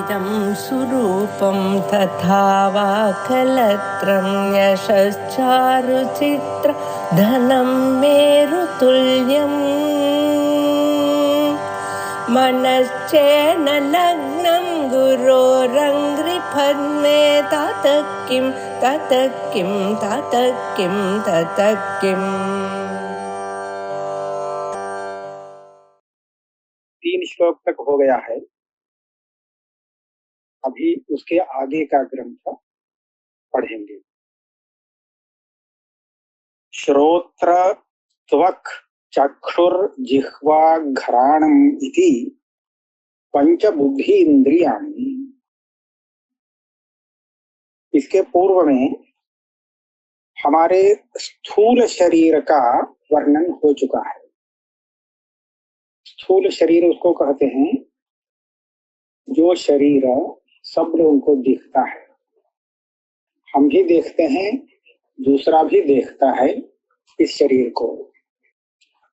इदं सुरूपं तथा वा कलत्रं यशश्चारुचित्र धनं मेरुतुल्यम् मनश्चेन लग्नं गुरोरङ्घ्रिपद्मे ततः किं ततः किं ततः किं ततः किम्। 3 श्लोक तक हो गया है। अभी उसके आगे का ग्रंथ पढ़ेंगे। श्रोत्र त्वक् चक्षुर जिह्वा घ्राणम इति पंचबुद्धि इंद्रियाणि। इसके पूर्व में हमारे स्थूल शरीर का वर्णन हो चुका है। स्थूल शरीर उसको कहते हैं जो शरीर सब लोगों को दिखता है, हम भी देखते हैं, दूसरा भी देखता है इस शरीर को,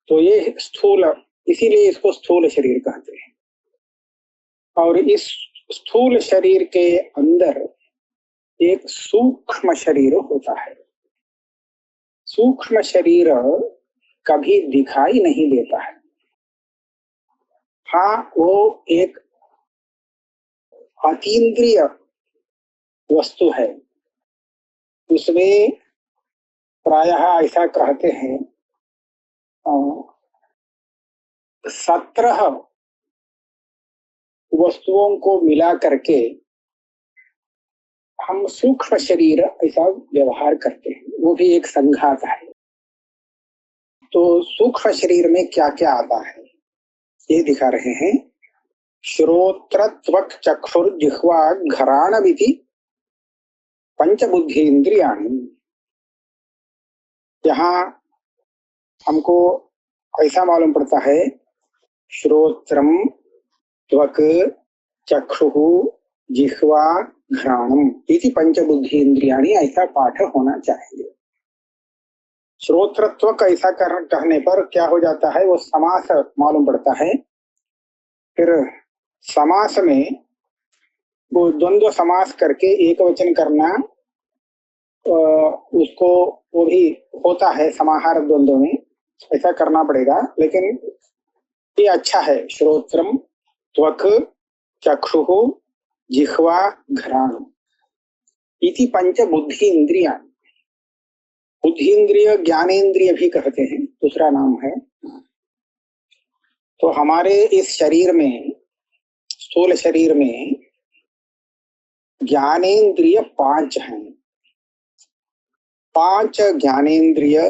तो ये स्थूल, इसीलिए इसको स्थूल शरीर कहते हैं। और इस स्थूल शरीर के अंदर एक सूक्ष्म शरीर होता है। सूक्ष्म शरीर कभी दिखाई नहीं देता है। हाँ, वो एक अतीन्द्रिय वस्तु है। उसमें प्रायः ऐसा कहते हैं 17 वस्तुओं को मिला करके हम सूक्ष्म शरीर ऐसा व्यवहार करते हैं, वो भी एक संघात है। तो सूक्ष्म शरीर में क्या क्या आता है ये दिखा रहे हैं। श्रोत्र त्वक् चक्षुर जिह्वा घ्राणमिति पंचबुद्धि इंद्रियाणि। यहाँ हमको ऐसा मालूम पड़ता है श्रोत्रम त्वक् चक्षुः जिह्वा घ्राणम इति पंचबुद्धि इंद्रियाणि, ऐसा पाठ होना चाहिए। श्रोत्रत्वक ऐसा कहने पर क्या हो जाता है, वो समास मालूम पड़ता है। फिर समास में वो द्वंद्व समास करके एक वचन करना, उसको वो भी होता है समाहार द्वंद्व में, ऐसा करना पड़ेगा। लेकिन ये अच्छा है, श्रोत्रम त्वक् चक्षुः जिह्वा घ्राणम इति पंचबुद्धि इंद्रियाणि। बुद्धि इंद्रिय ज्ञानेन्द्रिय भी कहते हैं, दूसरा नाम है। तो हमारे इस शरीर में, स्थूल शरीर में ज्ञानेन्द्रिय 5 हैं। 5 ज्ञानेन्द्रिय,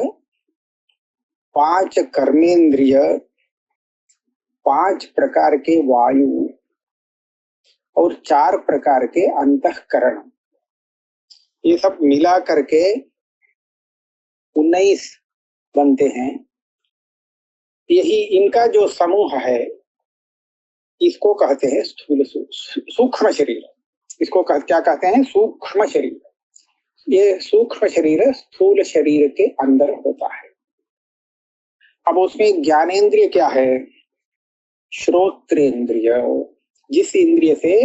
5 कर्मेंद्रिय, 5 प्रकार के वायु और 4 प्रकार के अंतःकरण, ये सब मिला करके 19 बनते हैं। यही इनका जो समूह है इसको कहते हैं स्थूल सूक्ष्म शरीर। इसको क्या कहते हैं? सूक्ष्म शरीर। ये सूक्ष्म शरीर स्थूल शरीर के अंदर होता है। अब उसमें ज्ञानेंद्रिय क्या है? श्रोत्रेंद्रिय, जिस इंद्रिय से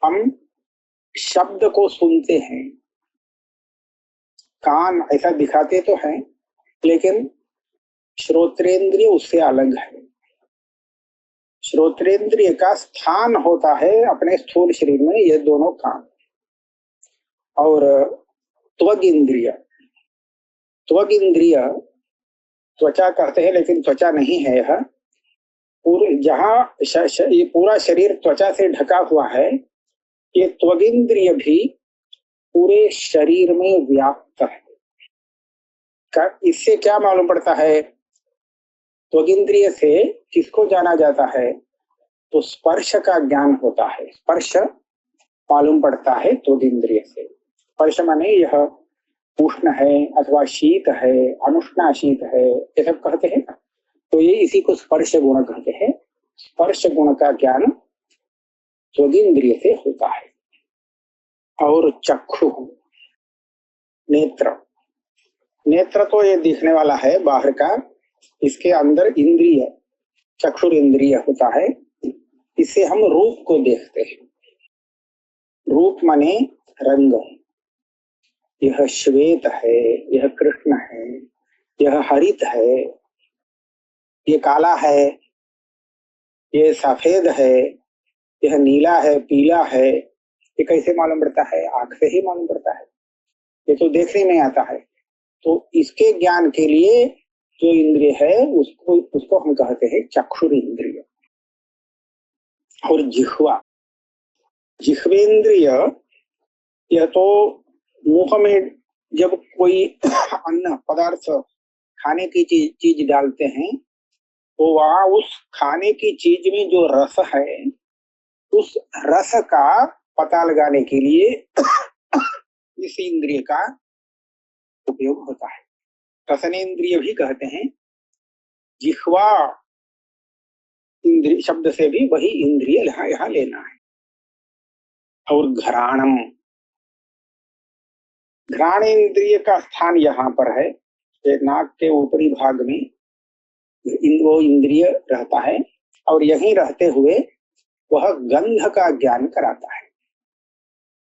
हम शब्द को सुनते हैं। कान ऐसा दिखाते तो हैं, लेकिन श्रोत्रेंद्रिय उससे अलग है। श्रोत्रेंद्रिय का स्थान होता है अपने स्थूल शरीर में ये दोनों कान। और त्वग इंद्रिय, त्वग इंद्रिय त्वचा कहते हैं, लेकिन त्वचा नहीं है यह। जहाँ ये पूरा शरीर त्वचा से ढका हुआ है, ये त्वगिंद्रिय भी पूरे शरीर में व्याप्त है। इससे क्या मालूम पड़ता है? त्वगिंद्रिय से किसको जाना जाता है? तो स्पर्श का ज्ञान होता है। स्पर्श मालूम पड़ता है त्वगिंद्रिय से। स्पर्श माने यह उष्ण है अथवा शीत है, अनुष्णा शीत है, ये सब कहते हैं। तो ये इसी को स्पर्श गुण कहते हैं। स्पर्श गुण का ज्ञान त्वगिंद्रिय से होता है। और चक्षु, नेत्र, नेत्र तो ये दिखने वाला है बाहर का, इसके अंदर इंद्रिय चक्षुर इंद्रिय होता है। इससे हम रूप को देखते हैं। रूप माने रंग। यह श्वेत है, यह कृष्ण है, यह हरित है, ये काला है, ये सफेद है, यह नीला है, पीला है। ये कैसे मालूम पड़ता है? आंख से ही मालूम पड़ता है, ये तो देखने में आता है। तो इसके ज्ञान के लिए जो इंद्रिय है उसको उसको हम कहते हैं चक्षुर इंद्रिय। और जिह्वा, जिह्वेंद्रिय, यह तो मुंह में जब कोई अन्न पदार्थ खाने की चीज डालते हैं तो वहां उस खाने की चीज में जो रस है उस रस का पता लगाने के लिए इस इंद्रिय का उपयोग होता है। रसनेन्द्रिय भी कहते हैं। जिह्वा इंद्रिय शब्द से भी वही इंद्रिय यहाँ लेना है। और घ्राणम, घ्राण इंद्रिय का स्थान यहाँ पर है। नाक के ऊपरी भाग में वो इंद्रिय रहता है और यहीं रहते हुए वह गंध का ज्ञान कराता है।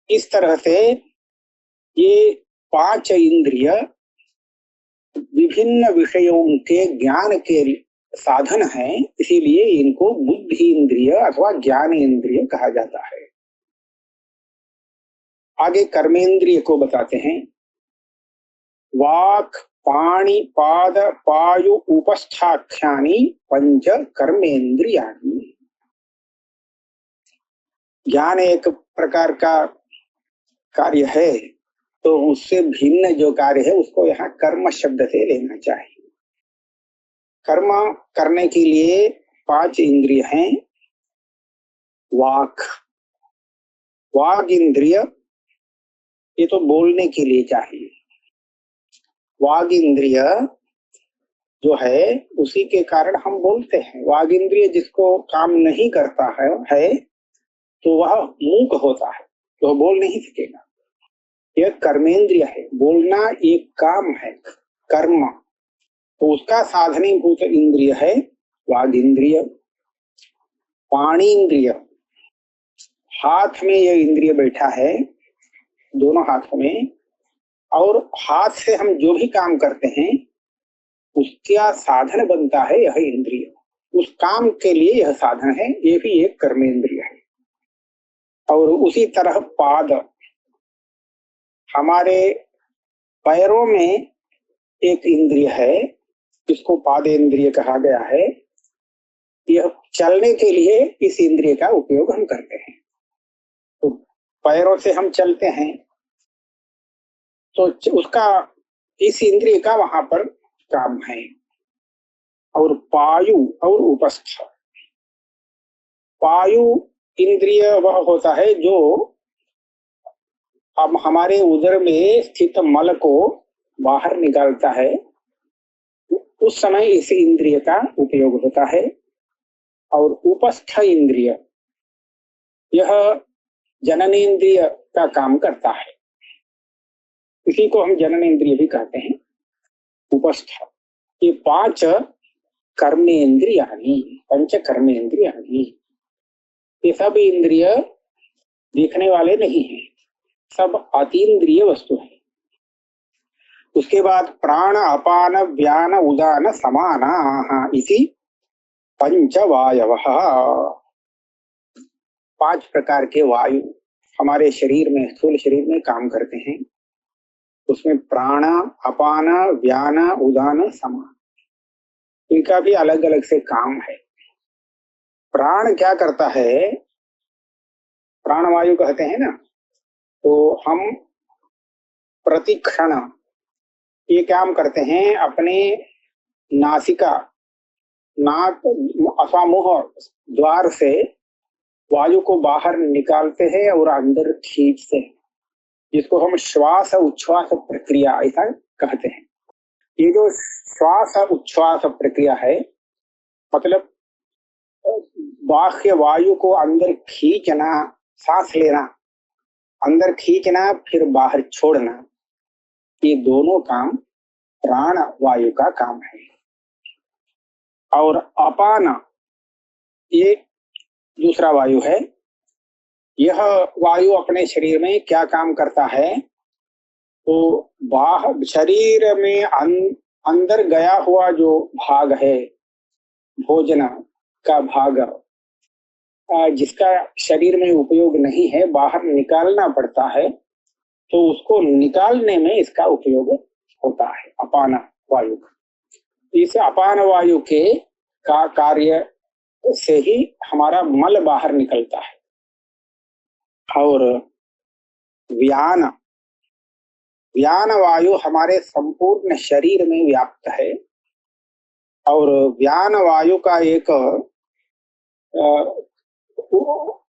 इस तरह से ये 5 इंद्रिय विभिन्न विषयों के ज्ञान के साधन हैं, इसीलिए इनको बुद्धि इंद्रिय अथवा ज्ञान इंद्रिय कहा जाता है। आगे कर्मेंद्रिय को बताते हैं। वाक, पाणि, पाद, पायु, उपस्थाख्यानि पंच कर्मेंद्रियाणि। ज्ञान एक प्रकार का कार्य है, तो उससे भिन्न जो कार्य है उसको यहाँ कर्म शब्द से लेना चाहिए। कर्म करने के लिए 5 इंद्रिय हैं। वाक, वाग इंद्रिय, ये तो बोलने के लिए चाहिए। वाग इंद्रिय जो है उसी के कारण हम बोलते हैं। वाग इंद्रिय जिसको काम नहीं करता है तो वह मूक होता है, तो वह बोल नहीं सकेगा। यह कर्मेंद्रिय है, बोलना एक काम है, कर्म, तो उसका साधनीभूत इंद्रिय है वाग इंद्रिय। पाणी इंद्रिय, हाथ में यह इंद्रिय बैठा है, दोनों हाथों में, और हाथ से हम जो भी काम करते हैं उसका साधन बनता है यह इंद्रिय। उस काम के लिए यह साधन है, ये भी एक कर्मेंद्रिय है। और उसी तरह पाद, हमारे पैरों में एक इंद्रिय है जिसको पादेंद्रिय कहा गया है। यह चलने के लिए इस इंद्रिय का उपयोग हम करते हैं। तो पैरों से हम चलते हैं तो उसका, इस इंद्रिय का वहां पर काम है। और पायु और उपस्थ, पायु इंद्रिय वह होता है जो अब हमारे उदर में स्थित मल को बाहर निकालता है, उस समय इस इंद्रिय का उपयोग होता है। और उपस्थ इंद्रिय, यह जननेन्द्रिय का काम करता है, इसी को हम जननेन्द्रिय भी कहते हैं। उपस्थ, ये 5 कर्मेंद्रियाणि, पंच कर्मेंद्रियाणि। ये सब इंद्रिय देखने वाले नहीं हैं, सब अतीन्द्रिय वस्तु है। उसके बाद प्राण, अपान, व्यान, उदान, समाना इसी पंचवायवः, 5 प्रकार के वायु हमारे शरीर में, स्थूल शरीर में काम करते हैं। उसमें प्राण, अपान, व्यान, उदान, समान, इनका भी अलग अलग से काम है। प्राण क्या करता है? प्राण वायु कहते हैं ना, तो हम प्रतिक्षण ये काम करते हैं, अपने नासिका, नाक अथवा मुंह द्वार से वायु को बाहर निकालते हैं और अंदर खींचते हैं, जिसको हम श्वास उच्छ्वास प्रक्रिया ऐसा कहते हैं। ये जो श्वास उच्छ्वास प्रक्रिया है, मतलब बाह्य वायु को अंदर खींचना, सांस लेना, अंदर खींचना फिर बाहर छोड़ना, ये दोनों काम प्राण वायु का काम है। और अपान ये दूसरा वायु है, यह वायु अपने शरीर में क्या काम करता है? तो बाहर शरीर में अंदर गया हुआ जो भाग है, भोजन का भाग, जिसका शरीर में उपयोग नहीं है, बाहर निकालना पड़ता है, तो उसको निकालने में इसका उपयोग होता है अपान वायु का। इस अपान वायु के का कार्य से ही हमारा मल बाहर निकलता है। और व्यान व्यान वायु हमारे संपूर्ण शरीर में व्याप्त है। और व्यान वायु का एक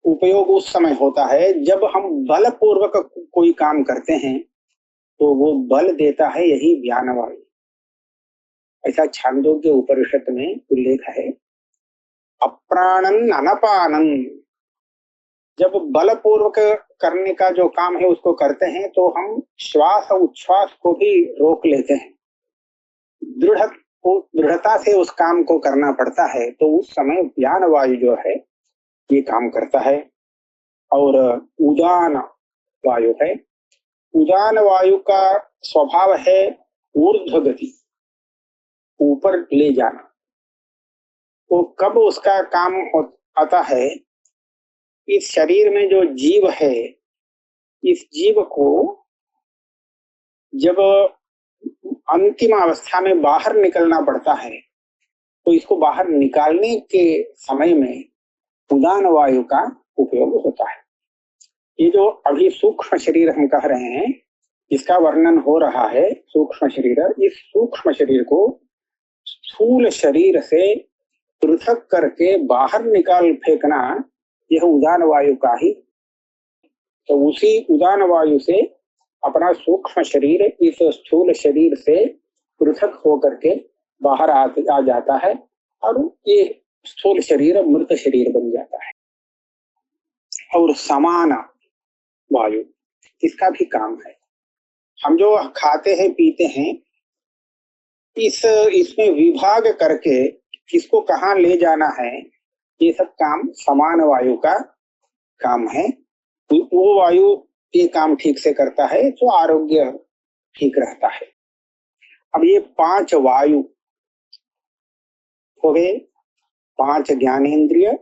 उपयोग उस समय होता है जब हम बलपूर्वक कोई काम करते हैं, तो वो बल देता है यही व्यान वायु। ऐसा छांदोग्य उपनिषद में उल्लेख है। अप्राणन अनपानन, जब बलपूर्वक करने का जो काम है उसको करते हैं तो हम श्वास और उच्छ्वास को भी रोक लेते हैं। दृढ़ता से उस काम को करना पड़ता है, तो उस समय व्यान वायु जो है ये काम करता है। और उदान वायु है। उदान वायु का स्वभाव है ऊर्ध्व गति, ऊपर ले जाना। वो कब उसका काम आता है? इस शरीर में जो जीव है, इस जीव को जब अंतिम अवस्था में बाहर निकलना पड़ता है, तो इसको बाहर निकालने के समय में उदान वायु का उपयोग होता है। ये जो अभी सूक्ष्म शरीर हम कह रहे हैं, इसका वर्णन हो रहा है सूक्ष्म शरीर, इस सूक्ष्म शरीर को स्थूल शरीर से पृथक करके बाहर निकाल फेंकना, यह उदान वायु का ही। तो उसी उदान वायु से अपना सूक्ष्म शरीर इस स्थूल शरीर से पृथक होकर के बाहर आ जाता है, और ये स्थूल शरीर मृत शरीर बन जाता है। और समान वायु, इसका भी काम है। हम जो खाते हैं पीते हैं, इसमें विभाग करके किसको कहाँ ले जाना है, ये सब काम समान वायु का काम है। वो वायु ये काम ठीक से करता है तो आरोग्य ठीक रहता है। अब ये 5 वायु हो गए, 5 ज्ञानेन्द्रिय,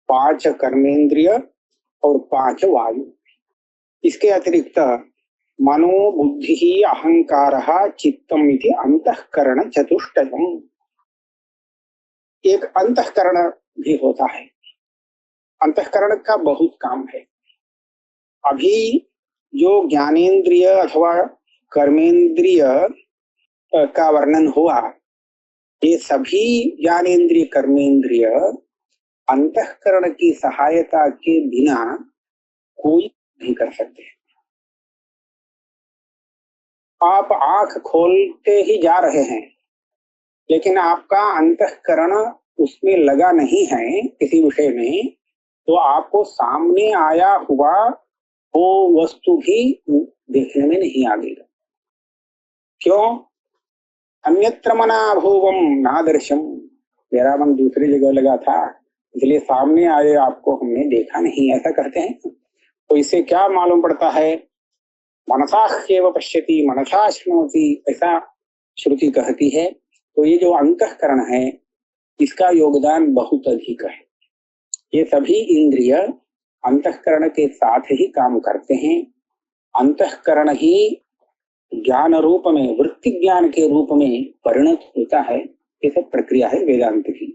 5 कर्मेंद्रिय और 5 वायु। इसके अतिरिक्त मनो बुद्धि अहंकार चित्तम इति अंतःकरण चतुष्टयम्, एक अंतःकरण भी होता है। अंतःकरण का बहुत काम है। अभी जो ज्ञानेन्द्रिय अथवा कर्मेंद्रिय का वर्णन हुआ, ये सभी ज्ञानेन्द्रिय कर्मेंद्रिय अंतःकरण की सहायता के बिना कोई नहीं कर सकते। आप आंख खोलते ही जा रहे हैं, लेकिन आपका अंतःकरण उसमें लगा नहीं है किसी विषय में, तो आपको सामने आया हुआ वो वस्तु भी देखने में नहीं आएगा। क्यों? अन्यत्र मना भूवम नादर्शम, मेरा मन दूसरी जगह लगा था, इसलिए सामने आए आपको हमने देखा नहीं, ऐसा कहते हैं। तो इससे क्या मालूम पड़ता है? मनसा ह्येव पश्यति मनसा शृणोति, ऐसा श्रुति कहती है। तो ये जो अंतःकरण है, इसका योगदान बहुत अधिक है। ये सभी इंद्रिय अंतःकरण के साथ ही काम करते हैं। अंतःकरण ही ज्ञान रूप में, वृत्ति ज्ञान के रूप में परिणत होता है। ये सब प्रक्रिया है वेदांत की।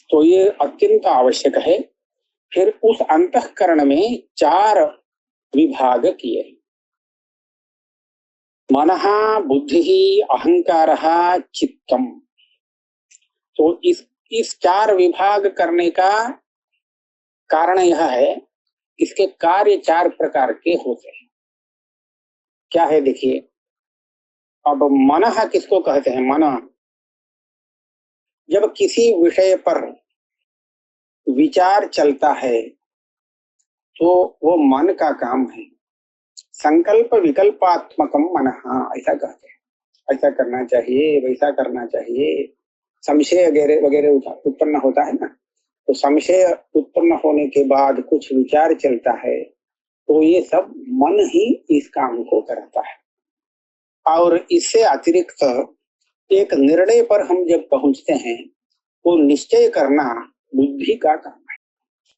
तो ये अत्यंत आवश्यक है। फिर उस अंतःकरण में 4 विभाग किए, मनः बुद्धि अहंकारः चित्तम। तो इस 4 विभाग करने का कारण यह है, इसके कार्य 4 प्रकार के होते हैं। क्या है देखिए। अब मनः किसको कहते हैं? मन, जब किसी विषय पर विचार चलता है तो वो मन का काम है। संकल्प विकल्पात्मकम मनः, ऐसा कहते हैं। ऐसा करना चाहिए, वैसा करना चाहिए, संशय वगैरह वगैरह उत्पन्न होता है ना, तो संशय उत्पन्न होने के बाद कुछ विचार चलता है, तो ये सब मन ही इस काम को कराता है। और इससे अतिरिक्त एक निर्णय पर हम जब पहुंचते हैं तो निश्चय करना बुद्धि का काम है।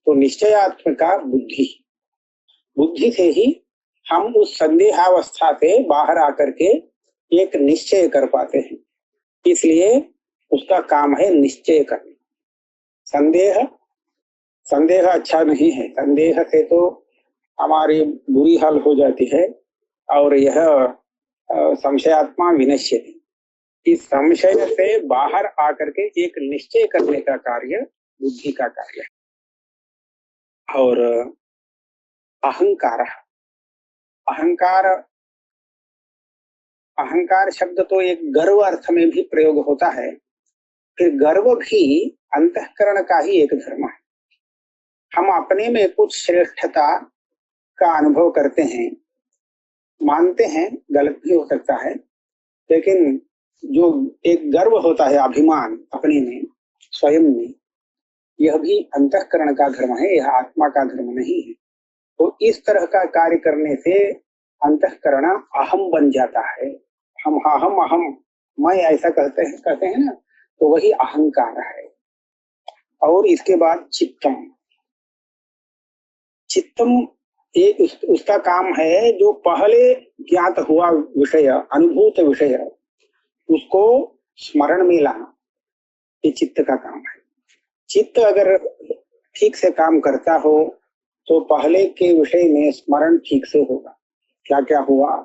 तो निश्चयात्मका बुद्धि, बुद्धि से ही हम उस संदेहावस्था से बाहर आकर के एक निश्चय कर पाते हैं। इसलिए उसका काम है निश्चय करना। संदेह संदेह अच्छा नहीं है। संदेह से तो हमारी बुरी हाल हो जाती है। और यह संशयात्मा विनश्यति, इस संशय से बाहर आकर के एक निश्चय करने का कार्य बुद्धि का कार्य है। और अहंकार, अहंकार अहंकार शब्द तो एक गर्व अर्थ में भी प्रयोग होता है। फिर गर्व भी अंतःकरण का ही एक धर्म है। हम अपने में कुछ श्रेष्ठता का अनुभव करते हैं, मानते हैं, गलत भी हो सकता है, लेकिन जो एक गर्व होता है, अभिमान अपने में, स्वयं में, यह भी अंतःकरण का धर्म है, यह आत्मा का धर्म नहीं है। तो इस तरह का कार्य करने से अंतःकरण अहम बन जाता है। हम अहम मैं ऐसा कहते हैं ना, तो वही अहंकार है। और इसके बाद चित्तम, चित्तम एक उसका काम है जो पहले ज्ञात हुआ विषय, अनुभूत विषय, उसको स्मरण में लाना, ये चित्त का काम है। चित्त अगर ठीक से काम करता हो तो पहले के विषय में स्मरण ठीक से होगा, क्या क्या हुआ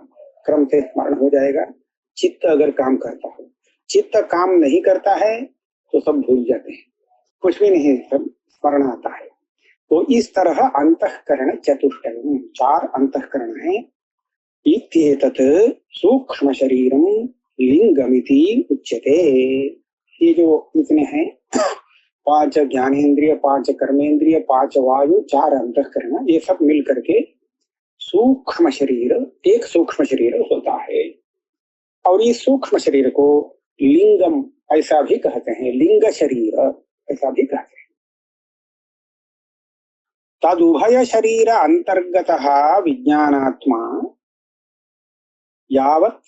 क्रम से स्मरण हो जाएगा। चित्त अगर काम करता हो, चित्त काम नहीं करता है तो सब भूल जाते हैं, कुछ भी नहीं सब स्मरण आता है। तो इस तरह अंतःकरण चतुष्टयम्, 4 अंतःकरण है। इत्येतत् सूक्ष्म शरीरम लिंगमिति उच्यते। ये जो इतने हैं, 5 ज्ञानेन्द्रिय, 5 कर्मेंद्रिय, 5 वायु, 4 अंतःकरण, ये सब मिल करके सूक्ष्म शरीर, एक सूक्ष्म शरीर होता है। और इस सूक्ष्म शरीर को लिंगम ऐसा भी कहते हैं, लिंग शरीर ऐसा भी कहते हैं। तदुभय शरीर अंतर्गतः विज्ञानात्मा यावत्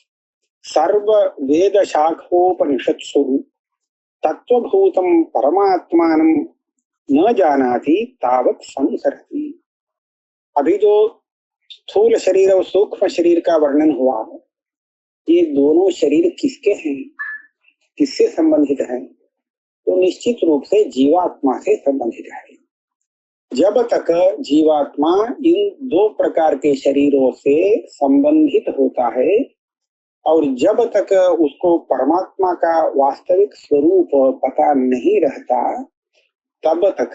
सर्व वेद शाखोपनिषत्सु तत्वभूतं परमात्मानं न जानाति तावत् संसरति। अभी जो स्थूल शरीर और सूक्ष्म शरीर का वर्णन हुआ, ये दोनों शरीर किसके हैं, किससे संबंधित है? तो निश्चित रूप से जीवात्मा से संबंधित है। जब तक जीवात्मा इन 2 प्रकार के शरीरों से संबंधित होता है और जब तक उसको परमात्मा का वास्तविक स्वरूप पता नहीं रहता, तब तक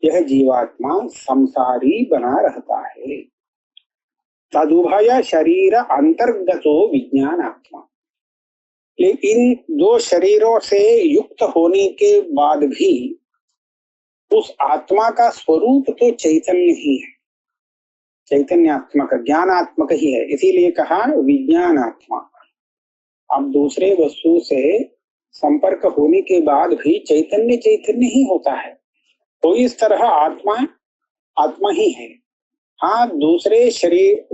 यह जीवात्मा संसारी बना रहता है। तदुभय शरीर अंतर्गतो विज्ञानात्मा, लेकिन 2 शरीरों से युक्त होने के बाद भी उस आत्मा का स्वरूप तो चैतन्य ही है, चैतन्यात्मक, ज्ञानात्मक ही है। इसीलिए कहा विज्ञानात्मा। अब दूसरे वस्तु से संपर्क होने के बाद भी चैतन्य चैतन्य ही होता है। तो इस तरह आत्मा आत्मा ही है। हाँ, दूसरे शरीर,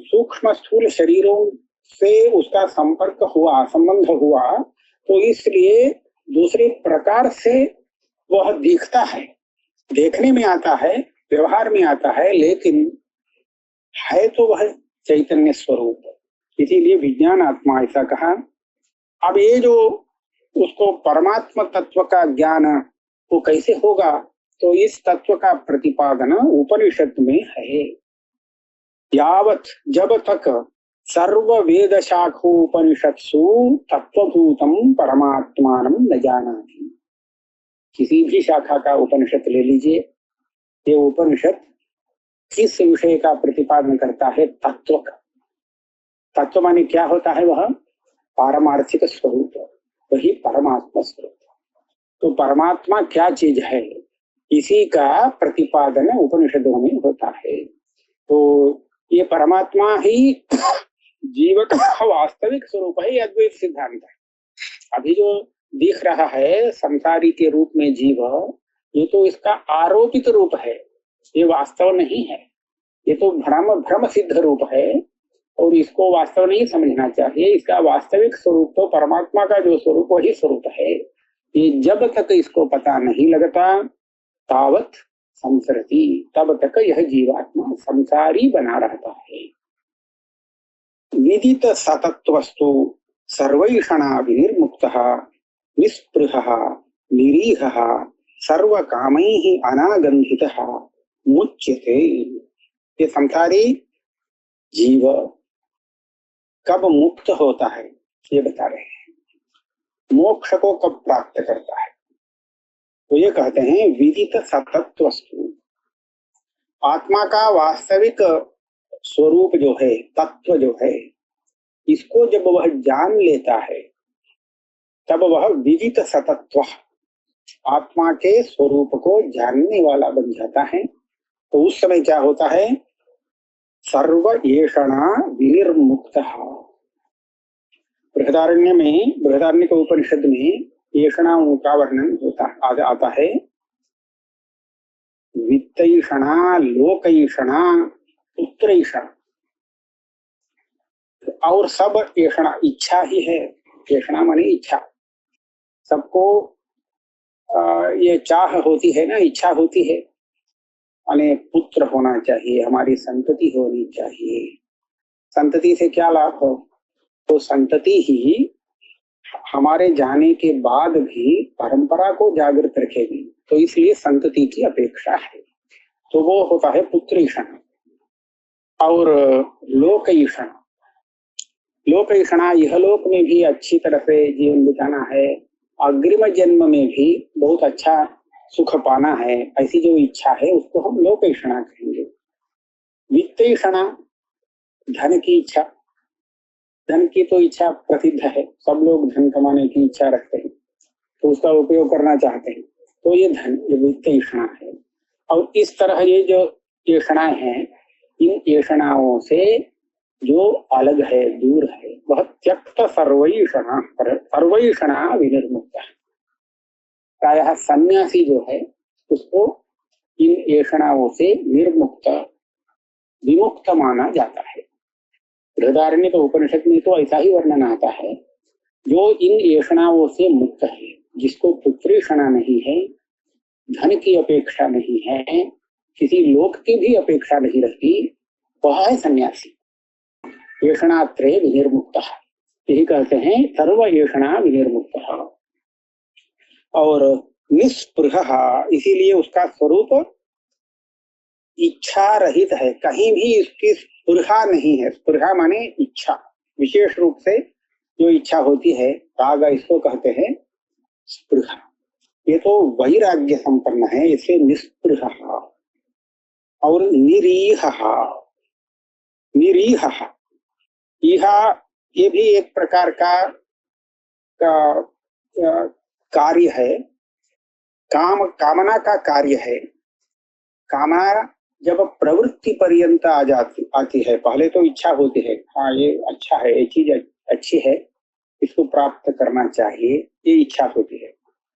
सूक्ष्म स्थूल शरीरों से उसका संपर्क हुआ, संबंध हुआ, तो इसलिए दूसरे प्रकार से वह दिखता है, देखने में आता है, व्यवहार में आता है, लेकिन है तो वह चैतन्य स्वरूप। इसीलिए विज्ञान आत्मा ऐसा कहा। अब ये जो उसको परमात्मा तत्व का ज्ञान वो कैसे होगा, तो इस तत्व का प्रतिपादन उपनिषद में है। यावत, जब तक सर्व वेद शाखोपनिषत्सु तत्वभूतम परमात्मानं न जानाति। किसी भी शाखा का उपनिषद ले लीजिए, ये उपनिषद किस विषय का प्रतिपादन करता है? तत्व का। तत्व माने क्या होता है? वह पारमार्थिक स्वरूप, वही परमात्मा स्वरूप। तो परमात्मा क्या चीज है, इसी का प्रतिपादन उपनिषदों में होता है। तो ये परमात्मा ही जीव का वास्तविक स्वरूप है, अद्वैत सिद्धांत है। अभी जो दिख रहा है संसारी के रूप में जीव, ये तो इसका आरोपित रूप है, ये वास्तव नहीं है। ये तो भ्रम भ्रम सिद्ध रूप है और इसको वास्तव नहीं समझना चाहिए। इसका वास्तविक स्वरूप तो परमात्मा का जो स्वरूप वही स्वरूप है। ये जब तक इसको पता नहीं लगता तावत संसरति, तब तक यह जीवात्मा संसारी बना रहता है। विदित सतत्वस्तु सर्वैषणा विनिर्मुक्तः निस्पृहः निरीहः सर्वकामैः अनागंधितः मुच्यते। ये संसारी जीव कब मुक्त होता है ये बता रहे हैं, मोक्ष को कब प्राप्त करता है। तो ये कहते हैं विदित सतत्वस्तु, आत्मा का वास्तविक स्वरूप जो है, तत्व जो है, इसको जब वह जान लेता है तब वह विदित सतत्व, आत्मा के स्वरूप को जानने वाला बन जाता है। तो उस समय क्या होता है, सर्व येषणा विनिर्मुक्तः। बृहदारण्य के उपनिषद में येषणाओं का वर्णन आता है। वित्तैषणा, लोकैषणा, पुत्रैषणा, और सब येषणा इच्छा ही है। येषणा माने इच्छा, सबको ये चाह होती है ना, इच्छा होती है, माने पुत्र होना चाहिए, हमारी संतति होनी चाहिए। संतति से क्या लाभ हो, तो संतति ही हमारे जाने के बाद भी परंपरा को जागृत रखेगी, तो इसलिए संतति की अपेक्षा है। तो वो होता है पुत्रीषण। और लोकईषण, लोकईषणा यह लोक में भी अच्छी तरह से जीवन बिताना है, अग्रिम जन्म में भी बहुत अच्छा सुख पाना है, ऐसी जो इच्छा है उसको हम लोकईषणा कहेंगे। वित्तईषणा, धन की इच्छा, धन की तो इच्छा प्रसिद्ध है, सब लोग धन कमाने की इच्छा रखते हैं, तो उसका उपयोग करना चाहते हैं, तो ये धन, ये वित्तईषणा है। और इस तरह ये जो येषणाएं हैं, इन येषणाओं से जो अलग है, दूर है, वह त्यक्त सर्वैषणा, सर्वैषणा विनिर्मुक्त। प्रायः सन्यासी जो है उसको इन येषणाओं से निर्मुक्त, विमुक्त माना जाता है। बृहदारण्य तो उपनिषद में तो ऐसा ही वर्णन आता है, जो इन येषणाओं से मुक्त है, जिसको पुत्रीषणा नहीं है, धन की अपेक्षा नहीं है, किसी लोक की भी अपेक्षा नहीं रहती, वह है सन्यासी। येषणात्रय विनिर्मुक्तः, यही कहते हैं सर्व येषणा विनिर्मुक्तः। और निस्पृहः, इसीलिए उसका स्वरूप इच्छा रहित है, कहीं भी इसकी स्पृहा नहीं है। स्पृहा माने इच्छा, विशेष रूप से जो इच्छा होती है, राग, इसको कहते हैं स्पृहा। ये तो वैराग्य संपन्न है, इसे निस्पृहः। और निरीहः, निरीहः, ये भी एक प्रकार का कार्य है, कामना का कार्य है। कामना जब प्रवृत्ति पर्यंत आती है, पहले तो इच्छा होती है, हाँ ये अच्छा है, ये चीज अच्छी है, इसको प्राप्त करना चाहिए, ये इच्छा होती है।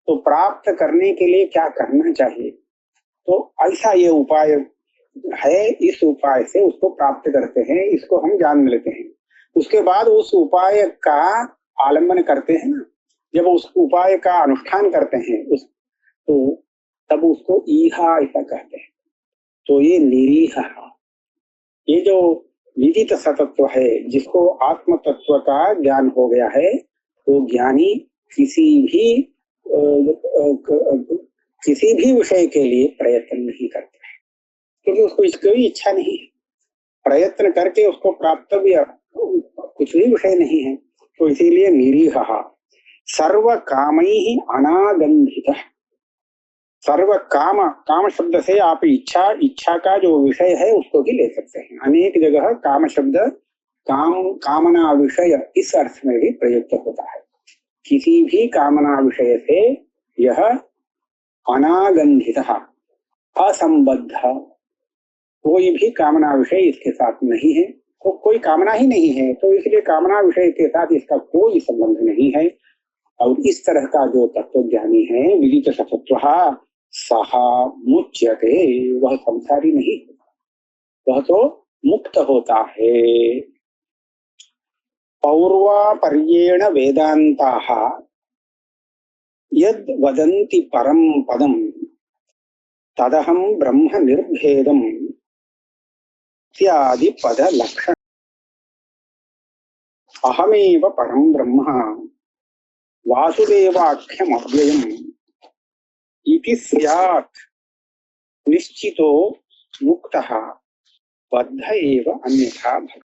तो प्राप्त करने के लिए क्या करना चाहिए, तो ऐसा ये उपाय है, इस उपाय से उसको प्राप्त करते हैं, इसको हम जान लेते हैं। उसके बाद उस उपाय का आलम्बन करते हैं ना, जब उस उपाय का अनुष्ठान करते हैं तो तब उसको ईहा ऐसा कहते हैं। तो ये निरीह, ये जो विदित सतत्व है, जिसको आत्म तत्व का ज्ञान हो गया है, वो ज्ञानी किसी भी विषय के लिए प्रयत्न नहीं करता है, क्योंकि उसको इसकी इच्छा नहीं है। प्रयत्न करके उसको प्राप्तव्य कुछ भी विषय नहीं है, तो इसीलिए निरीह। सर्व कामैः अनागंधितः, सर्व काम, काम शब्द से आप इच्छा का जो विषय है उसको भी ले सकते हैं। अनेक जगह काम शब्द कामना विषय इस अर्थ में भी प्रयुक्त होता है। किसी भी कामना विषय से यह अनागंधितः, असंबद्ध, कोई भी कामना विषय इसके साथ नहीं है, तो कोई कामना ही नहीं है, तो इसलिए कामना विषय के साथ इसका कोई संबंध नहीं है। और इस तरह का जो तत्वज्ञानी है, विदित सतत्वः सहा मुच्यते, वह संसारी नहीं, वह तो मुक्त होता है। पौर्वापर्येण वेदांताः यद् वदन्ति परम पदम तदहं ब्रह्म निर्भेदम इत्यादि पद लक्षण। अहमेव परम ब्रह्म वासुदेवाख्यम अव्ययम् इति स्यात् निश्चितो मुक्तः बद्ध एव अन्यथा भवेत्।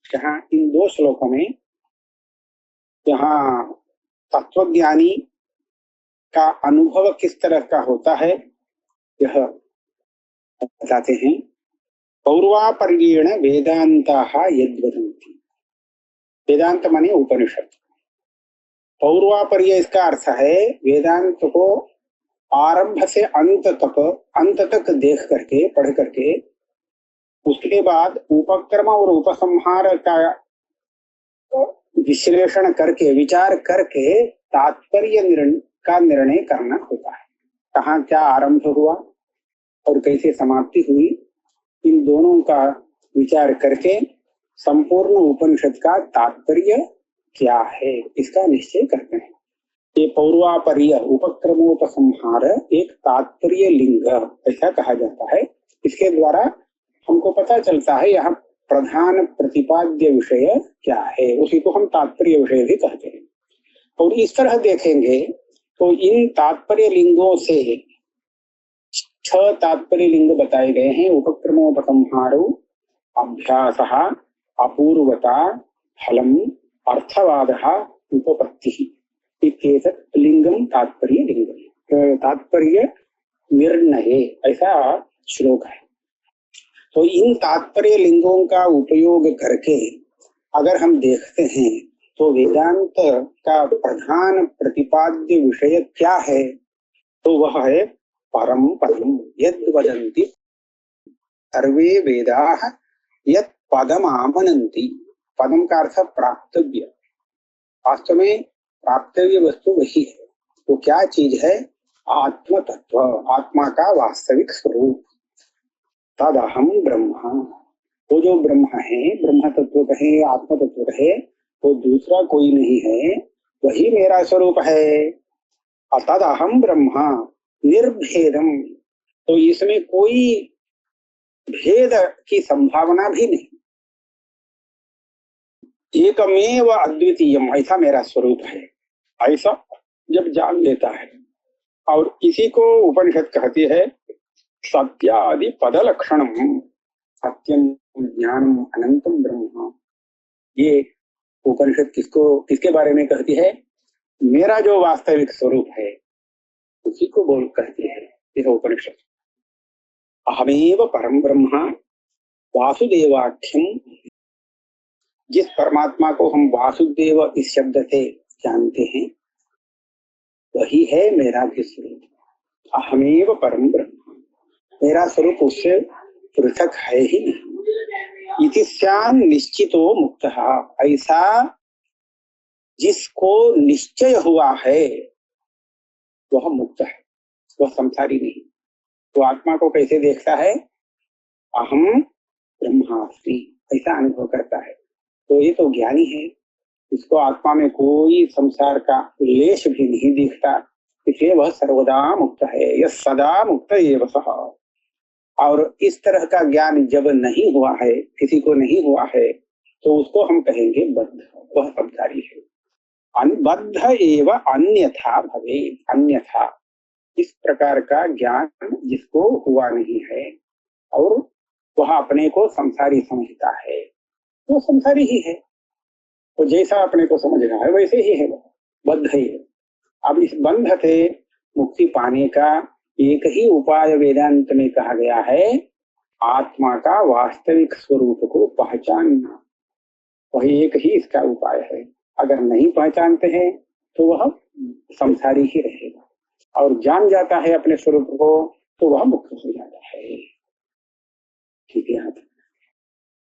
यहाँ इन दो श्लोकों में यहाँ तत्वज्ञानी का अनुभव किस तरह का होता है यह बताते हैं। पौर्वापर्येण वेदांताः यद्वदन्ति, वेदांत माने उपनिषद। पौर्वापर्य इसका अर्थ है वेदांत को आरंभ से अंत तक देख करके पढ़ करके उसके बाद उपक्रम और उपसंहार का विश्लेषण करके विचार करके तात्पर्य का निर्णय करना होता है। कहाँ क्या आरंभ हुआ और कैसे समाप्ति हुई, इन दोनों का विचार करके संपूर्ण उपनिषद का तात्पर्य क्या है इसका निश्चय करते हैं। ये पौर्वापर्य उपक्रमोपसंहार एक तात्पर्य लिंग ऐसा कहा जाता है। इसके द्वारा हमको पता चलता है यहाँ प्रधान प्रतिपाद्य विषय क्या है, उसी को हम तात्पर्य विषय भी कहते हैं। और इस तरह देखेंगे तो इन तात्पर्य लिंगों से 6 तात्पर्य लिंग बताए गए हैं। उपक्रमोपसंहारो अभ्यासः अपूर्वता फलम अर्थवादः उपपत्तिः इत्येतत् लिंगम तात्पर्य लिंगम, तात्पर्य निर्णय ऐसा श्लोक है। तो इन तात्पर्य लिंगों का उपयोग करके अगर हम देखते हैं तो वेदांत का प्रधान प्रतिपाद्य विषय क्या है, तो वह है परम पदम यद् वदन्ति सर्वे वेदाः यत् पदम आमनन्ति। पदम का अर्थ प्राप्तव्य, वास्तव में प्राप्तव्य वस्तु वही है। वो क्या चीज है? आत्म तत्व, आत्मा का वास्तविक स्वरूप। तदहम ब्रह्म, वो जो ब्रह्म है, ब्रह्म तत्व कहे आत्म तत्व कहे, वो दूसरा कोई नहीं है, वही मेरा स्वरूप है। तदहम ब्रह्म निर्भेदम, तो इसमें कोई भेद की संभावना भी नहीं। एकमेव अद्वितीयम, ऐसा मेरा स्वरूप है, ऐसा जब जान लेता है। और इसी को उपनिषद कहती है सत्यादि पद लक्षणम सत्यम ज्ञानम अनंतम ब्रह्म। ये उपनिषद किसके बारे में कहती है? मेरा जो वास्तविक स्वरूप है उसी को बोल कहती है यह उपनिषद। अहमेव परम ब्रह्म वासुदेवाख्यम, जिस परमात्मा को हम वासुदेव इस शब्द से जानते हैं वही है मेरा भी स्वरूप। अहमेव परम ब्रह्म, मेरा स्वरूप उससे पृथक है ही नहीं। इति स्यान् निश्चितो मुक्तः, ऐसा जिसको निश्चय हुआ है वह मुक्त है, वह संसारी नहीं। तो आत्मा को कैसे देखता है? अहम ब्रह्मास्मि, ऐसा अनुभव करता है। तो ये तो ज्ञानी है, इसको आत्मा में कोई संसार का लेश भी नहीं दिखता, इसलिए वह सर्वदा मुक्त है। यह सदा मुक्त एव सः। और इस तरह का ज्ञान जब नहीं हुआ है, किसी को नहीं हुआ है, तो उसको हम कहेंगे बद्ध, वह संसारी है। बद्ध एव अन्यथा भवे, अन्यथा इस प्रकार का ज्ञान जिसको हुआ नहीं है और वह अपने को संसारी समझता है, वो संसारी ही है। तो जैसा अपने को समझ रहा है वैसे ही है, वह बद्ध ही है। अब इस बंध से मुक्ति पाने का एक ही उपाय वेदांत में कहा गया है, आत्मा का वास्तविक स्वरूप को पहचानना। वही एक ही इसका उपाय है। अगर नहीं पहचानते हैं तो वह संसारी ही रहेगा, और जान जाता है अपने स्वरूप को तो वह मुक्त हो जाता है। ठीक है।